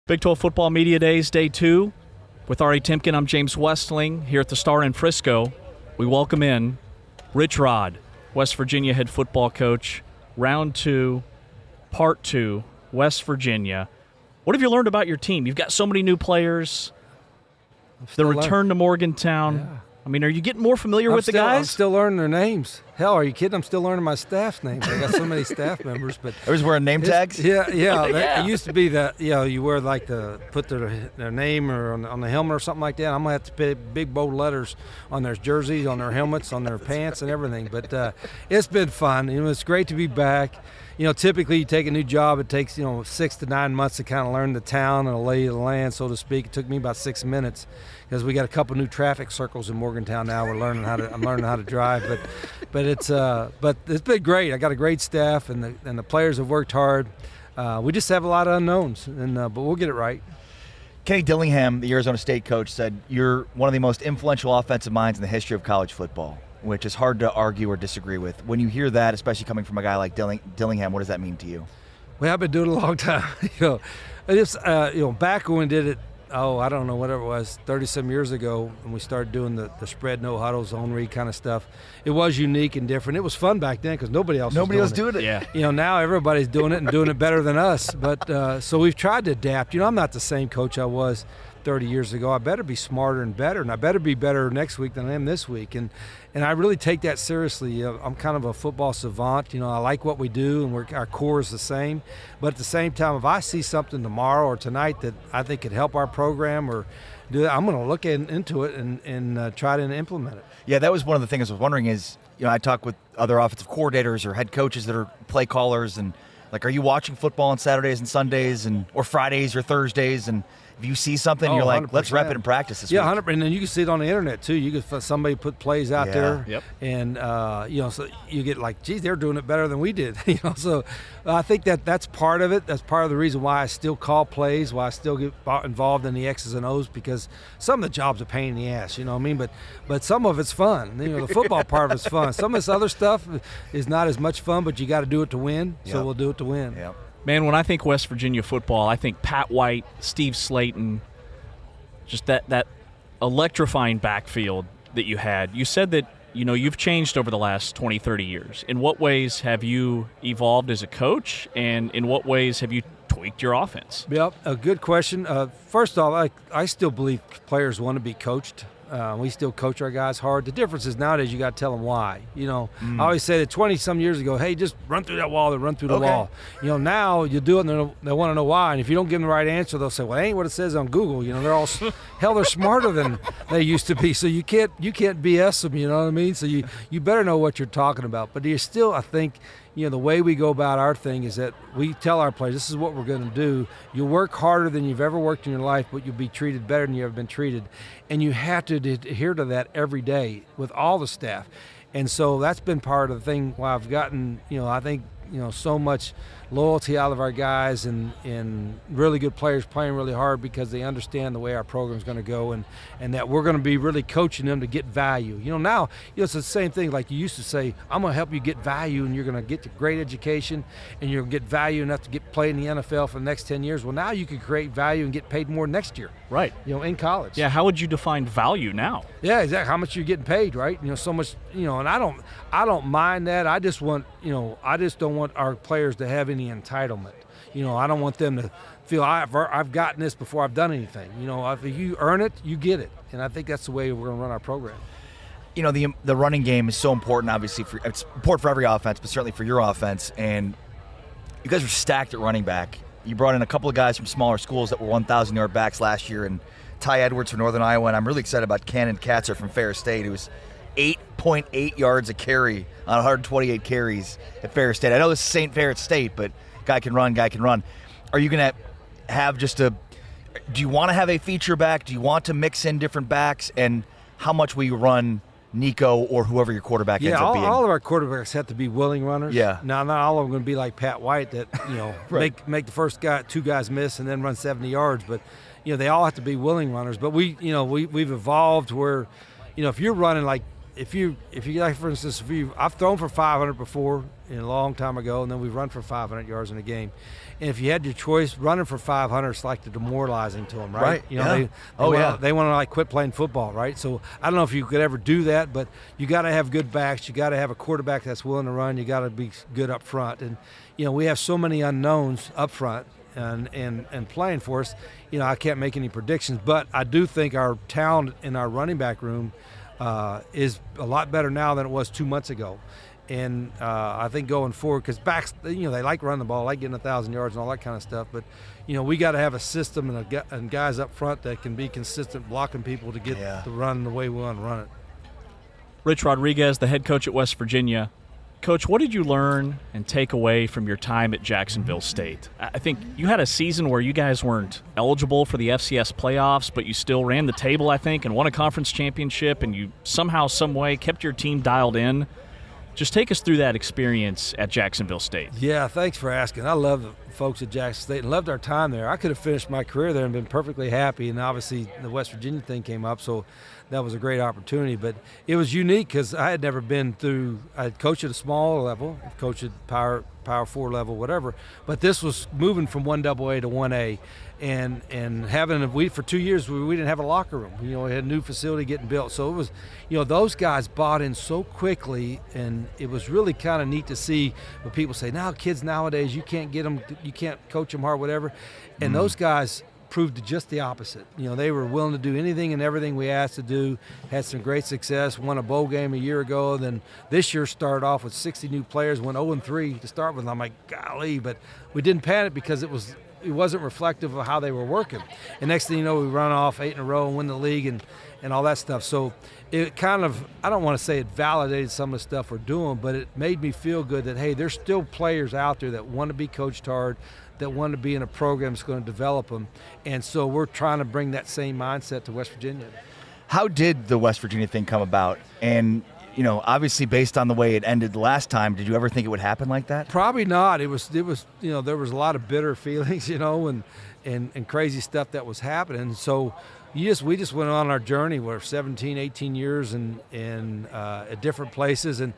Big 12 Football Media Days, Day 2. With Ari Timken, I'm James Westling here at the Star in Frisco. We welcome in Rich Rod, West Virginia head football coach. Round 2, Part 2, West Virginia. What have you learned about your team? You've got so many new players. The return to Morgantown. Yeah. I mean, are you getting more familiar with the guys? I'm still learning their names. Hell, are you kidding? I'm still learning my staff's names. I got so many staff members. But I was wearing name tags? Yeah. Yeah. It used to be that, you wear put their name or on the helmet or something like that. I'm going to have to put big bold letters on their jerseys, on their helmets, on their pants and everything. But it's been fun. It's great to be back. Typically you take a new job, it takes, 6 to 9 months to kind of learn the town and the lay of the land, so to speak. It took me about 6 minutes because we got a couple new traffic circles in Morgantown now. I'm learning how to drive, but it's been great. I got a great staff and the players have worked hard. We just have a lot of unknowns, but we'll get it right. Kenny Dillingham, the Arizona State coach, said you're one of the most influential offensive minds in the history of college football, which is hard to argue or disagree with. When you hear that, especially coming from a guy like Dillingham, what does that mean to you? Well, I've been doing it a long time. Back when we did it, I don't know, whatever it was, 30-some years ago, when we started doing the spread, no huddle, zone read kind of stuff, it was unique and different. It was fun back then because nobody else was doing it. Yeah. Now everybody's doing it and doing it better than us. But so we've tried to adapt. I'm not the same coach I was 30 years ago. I better be smarter and better, and I better be better next week than I am this week. And I really take that seriously. I'm kind of a football savant. I like what we do, and our core is the same. But at the same time, if I see something tomorrow or tonight that I think could help our program or do that, I'm going to look into it and try to implement it. Yeah, that was one of the things I was wondering is, I talk with other offensive coordinators or head coaches that are play callers, and are you watching football on Saturdays and Sundays or Fridays or Thursdays? And if you see something, you're like, 100%. let's rep it in practice this week. Yeah, 100%. And then you can see it on the internet too. You can somebody put plays out there, Yep. and so you get like, geez, they're doing it better than we did. So I think that's part of it. That's part of the reason why I still call plays, why I still get involved in the X's and O's, because some of the jobs are pain in the ass. You know what I mean? But some of it's fun. The football part of it's fun. Some of this other stuff is not as much fun, but you got to do it to win. Yep. So we'll do it to win. Yep. Man, when I think West Virginia football, I think Pat White, Steve Slayton, just that electrifying backfield that you had. You said that, you've changed over the last 20, 30 years. In what ways have you evolved as a coach, and in what ways have you tweaked your offense? Yep, a good question. First off, I still believe players want to be coached. We still coach our guys hard. The difference is nowadays you got to tell them why. I always say that 20-some years ago, hey, just run through that wall and run through the wall. Now you do it and they want to know why. And if you don't give them the right answer, they'll say, well, that ain't what it says on Google. They're all they're smarter than they used to be. So you can't BS them. You know what I mean? So you better know what you're talking about. But you still, I think, the way we go about our thing is that we tell our players, this is what we're going to do. You'll work harder than you've ever worked in your life, but you'll be treated better than you've ever been treated. And you have to adhere to that every day with all the staff. And so that's been part of the thing why I've gotten, I think, so much loyalty out of our guys and really good players playing really hard because they understand the way our program's going to go and that we're going to be really coaching them to get value. Now, it's the same thing like you used to say, I'm going to help you get value and you're going to get a great education and you're going to get value enough to get played in the NFL for the next 10 years. Well, now you can create value and get paid more next year. Right. In college. Yeah, how would you define value now? Yeah, exactly. How much you're getting paid, right? So much, and I don't mind that. I just want, I just don't want our players to have any entitlement. I don't want them to feel I've gotten this before I've done anything. If you earn it, you get it. And I think that's the way we're going to run our program. The running game is so important, obviously. It's important for every offense, but certainly for your offense. And you guys are stacked at running back. You brought in a couple of guys from smaller schools that were 1,000-yard backs last year, and Ty Edwards from Northern Iowa, and I'm really excited about Cannon Katzer from Ferris State, who was 8.8 yards a carry on 128 carries at Ferris State. I know this is St. Ferris State, but guy can run. Are you going to have do you want to have a feature back? Do you want to mix in different backs? And how much will you run Nico or whoever your quarterback ends up being? All of our quarterbacks have to be willing runners. Yeah. Now, not all of them are going to be like Pat White that, Right. make the first two guys miss and then run 70 yards. But, they all have to be willing runners. But we've evolved where, if you're running like if you like, for instance, I've thrown for 500 before a long time ago, and then we've run for 500 yards in a game. And if you had your choice, running for 500 is like the demoralizing to them, right? Right. You know, they want to like quit playing football, right? So I don't know if you could ever do that, but you got to have good backs. You got to have a quarterback that's willing to run. You got to be good up front, and we have so many unknowns up front and playing for us. I can't make any predictions, but I do think our talent in our running back room is a lot better now than it was 2 months ago. And I think going forward, because backs, they like running the ball, like getting 1,000 yards and all that kind of stuff. But, we got to have a system and guys up front that can be consistent blocking people to get the run the way we want to run it. Rich Rodriguez, the head coach at West Virginia. Coach, what did you learn and take away from your time at Jacksonville State? I think you had a season where you guys weren't eligible for the FCS playoffs, but you still ran the table, I think, and won a conference championship, and you somehow, some way kept your team dialed in. Just take us through that experience at Jacksonville State. Yeah, thanks for asking. I love the folks at Jackson State and loved our time there. I could have finished my career there and been perfectly happy, and obviously the West Virginia thing came up, so that was a great opportunity. But it was unique because I had never been through – I had coached at a small level, coached at Power 4 level, whatever. But this was moving from 1AA to 1A. And having for 2 years we didn't have a locker room. We had a new facility getting built, so it was, those guys bought in so quickly, and it was really kind of neat to see when people say, "Now kids nowadays, you can't get them, you can't coach them hard, whatever," and those guys proved just the opposite. They were willing to do anything and everything we asked to do. Had some great success. Won a bowl game a year ago. Then this year started off with 60 new players. Went 0-3 to start with. I'm like, golly, but we didn't panic because it wasn't reflective of how they were working. And next thing you know, we run off 8 in a row and win the league and all that stuff. So it kind of, I don't want to say it validated some of the stuff we're doing, but it made me feel good that, hey, there's still players out there that want to be coached hard, that want to be in a program that's going to develop them. And so we're trying to bring that same mindset to West Virginia. How did the West Virginia thing come about? And obviously based on the way it ended the last time, did you ever think it would happen like that? Probably not. It was there was a lot of bitter feelings, and crazy stuff that was happening. So we just went on our journey. We're 17, 18 years at different places, and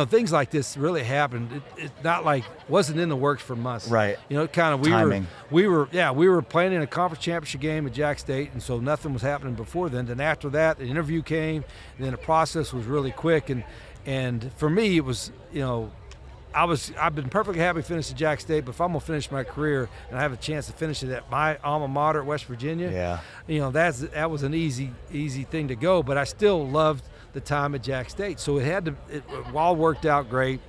things like this really happened. It's not like wasn't in the works for months. Right. Kind of timing. We were playing in a conference championship game at Jack State, and so nothing was happening before then. Then after that, the interview came, and then the process was really quick. And for me, it was I've been perfectly happy finishing at Jack State, but if I'm gonna finish my career and I have a chance to finish it at my alma mater at West Virginia, that was an easy thing to go. But I still loved the time at Jack State, so it all worked out great.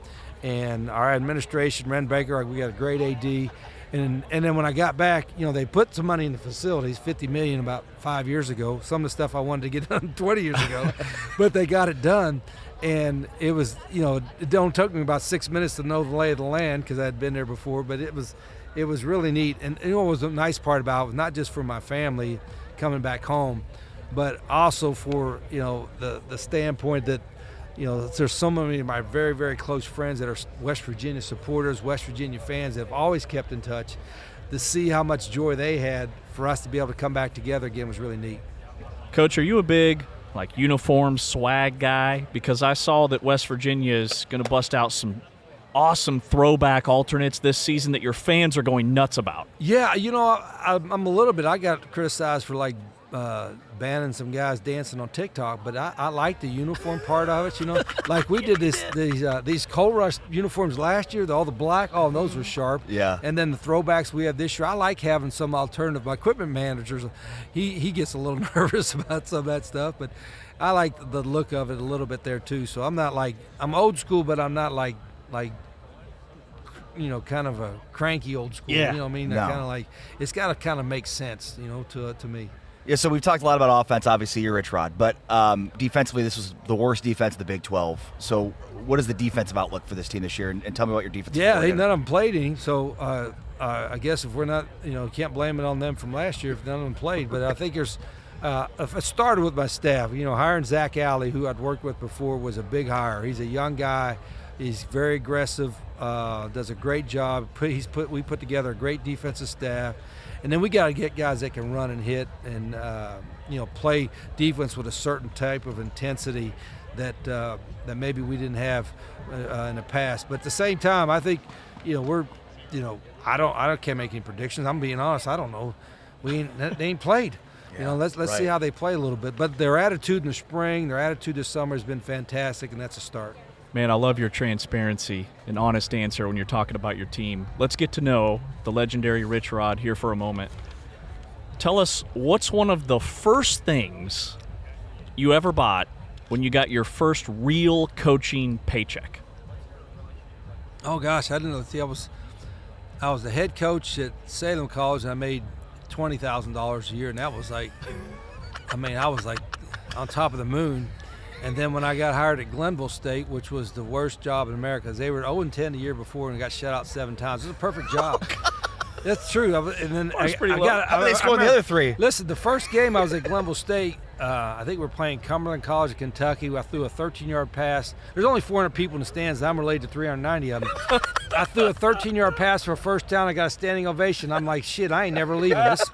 And our administration, Ren Baker, we got a great AD. And then when I got back, they put some money in the facilities, $50 million about 5 years ago. Some of the stuff I wanted to get done 20 years ago, but they got it done. And it was, it don't took me about 6 minutes to know the lay of the land because I had been there before. But it was really neat. And what was the nice part about it was not just for my family coming back home, but also for the standpoint that there's so many of my very, very close friends that are West Virginia supporters, West Virginia fans that have always kept in touch. To see how much joy they had for us to be able to come back together again was really neat. Coach, are you a big uniform swag guy? Because I saw that West Virginia is going to bust out some awesome throwback alternates this season that your fans are going nuts about. Yeah, I'm a little bit. I got criticized for banning some guys dancing on TikTok, but I like the uniform part of it. Like we did these Coal Rush uniforms last year, all the black, and those were sharp. Yeah. And then the throwbacks we have this year, I like having some alternative. My equipment managers, he gets a little nervous about some of that stuff, but I like the look of it a little bit there too. So I'm old school, but I'm not like kind of a cranky old school. Yeah. You know what I mean? No. Kind of it's got to kind of make sense, to me. Yeah, so we've talked a lot about offense. Obviously, you're Rich Rod, but defensively, this was the worst defense of the Big 12. So, what is the defensive outlook for this team this year? And tell me about your defense. Yeah, none of them played any. So, I guess if we're not, can't blame it on them from last year if none of them played. But I think there's. If I started with my staff, hiring Zach Alley, who I'd worked with before, was a big hire. He's a young guy. He's very aggressive. Does a great job. We put together a great defensive staff. And then we got to get guys that can run and hit and, play defense with a certain type of intensity that maybe we didn't have in the past. But at the same time, I think, I can't make any predictions. I'm being honest. I don't know. They ain't played. Let's see how they play a little bit. But their attitude in the spring, their attitude this summer has been fantastic, and that's a start. Man, I love your transparency and honest answer when you're talking about your team. Let's get to know the legendary Rich Rod here for a moment. Tell us, what's one of the first things you ever bought when you got your first real coaching paycheck? Oh gosh, I didn't know. See, I was the head coach at Salem College, and I made $20,000 a year, and that was like, I was like on top of the moon. And then when I got hired at Glenville State, which was the worst job in America, they were 0-10 the year before and got shut out 7 times. It was a perfect job. That's true. And then How did they score the other 3? Listen, the first game I was at Glenville State, I think we were playing Cumberland College of Kentucky. I threw a 13-yard pass. There's only 400 people in the stands, and I'm related to 390 of them. I threw a 13-yard pass for a first down. I got a standing ovation. I'm like, shit, I ain't never leaving this.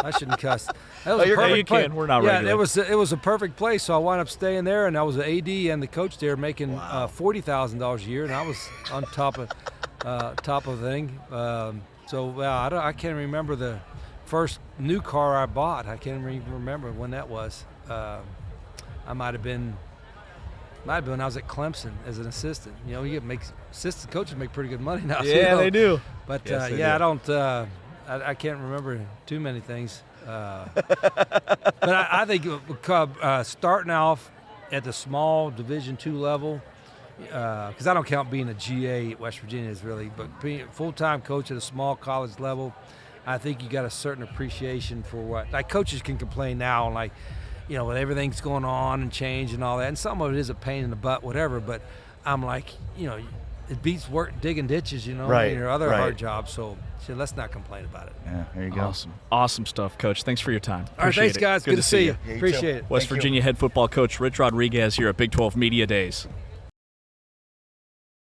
I shouldn't cuss. That was a perfect play. We're not ready. Yeah, it was a perfect play. So I wound up staying there, and I was an AD and the coach there, making $40,000 a year, and I was on top of the thing. I can't remember the first new car I bought. I can't even remember when that was. I might have been when I was at Clemson as an assistant. Assistant coaches make pretty good money now. Yeah, they do. But yes, I don't. I can't remember too many things. But I think starting off at the small Division II level, because I don't count being a GA at West Virginia is really, but being a full-time coach at a small college level, I think you got a certain appreciation for what, like coaches can complain now, and with everything's going on and change and all that, and some of it is a pain in the butt, whatever, but I'm like, it beats work digging ditches, Right, and your other right. hard jobs, so let's not complain about it. Yeah, there you go. Awesome stuff, Coach. Thanks for your time. All right, thanks, guys. Good to see you. Yeah, you Appreciate too. it. West Virginia head football coach Rich Rodriguez here at Big 12 Media Days.